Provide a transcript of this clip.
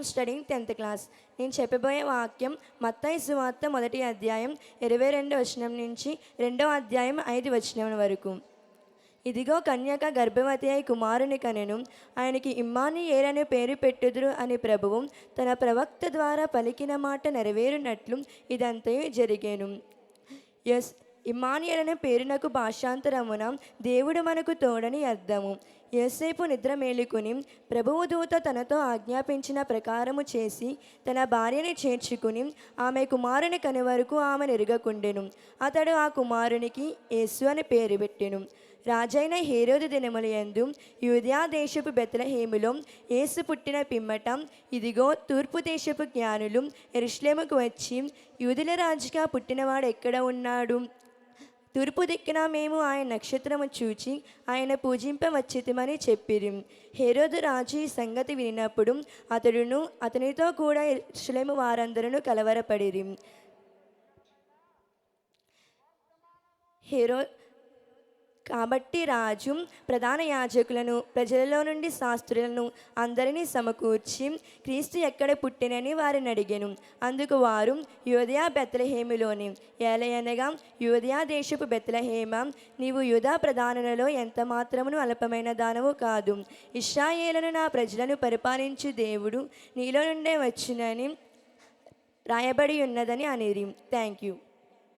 Studying 10th class. నేను చెప్పబోయే వాక్యం మత్తయి సువార్త 1వ అధ్యాయం 22వ వచనం నుంచి 2వ అధ్యాయం 5వ వచనం వరకు. ఇదిగో కన్యక గర్భవతి అయి కుమారుని కనెను, ఆయనకి ఇమ్మానుయేలు అనే పేరు పెట్టుదురు అని ప్రభువు తన ప్రవక్త ద్వారా పలికిన మాట నెరవేరునట్లు ఇదంతయు జరిగేను. ఇమ్మానుయేలు అనే పేరునకు భాషాంతరమున దేవుడు మనకు తోడని అర్థము. యోసేపు నిద్ర మేలుకొని ప్రభువు దూత తనతో ఆజ్ఞాపించిన ప్రకారము చేసి తన భార్యని చేర్చుకుని ఆమె కుమారుని కని వరకు ఆమె ఎరుగకుండెను. అతడు ఆ కుమారునికి యేసు అని పేరు పెట్టెను. రాజైన హేరోదు దినములయందు యూదయా దేశపు బెత్లెహేములో యేసు పుట్టిన పిమ్మట ఇదిగో తూర్పు దేశపు జ్ఞానులు యెరూషలేముకు వచ్చి, యూదుల రాజుగా పుట్టినవాడు ఎక్కడ ఉన్నాడు? తూర్పు దిక్కున మేము ఆయన నక్షత్రము చూచి ఆయన పూజింపవచ్చితిమని చెప్పిరి. హేరోదు రాజు ఈ సంగతి వినినప్పుడు అతడును అతనితో కూడా యెరూషలేము వారందరూ కలవరపడిరి. కాబట్టి రాజు ప్రధాన యాజకులను ప్రజలలో నుండి శాస్త్రులను అందరినీ సమకూర్చి క్రీస్తు ఎక్కడ పుట్టినని వారిని అడిగెను. అందుకు వారు యూదయా బెత్లెహేములోని. ఏలయనగా యూదయా దేశపు బెత్లెహేమ, నీవు యూదా ప్రధానులలో ఎంత మాత్రమును అల్పమైన దానవు కాదు. ఇశ్రాయేలును నా ప్రజలను పరిపాలించు దేవుడు నీలో నుండే వచ్చునని రాయబడి ఉన్నదని అనిరి. Thank you.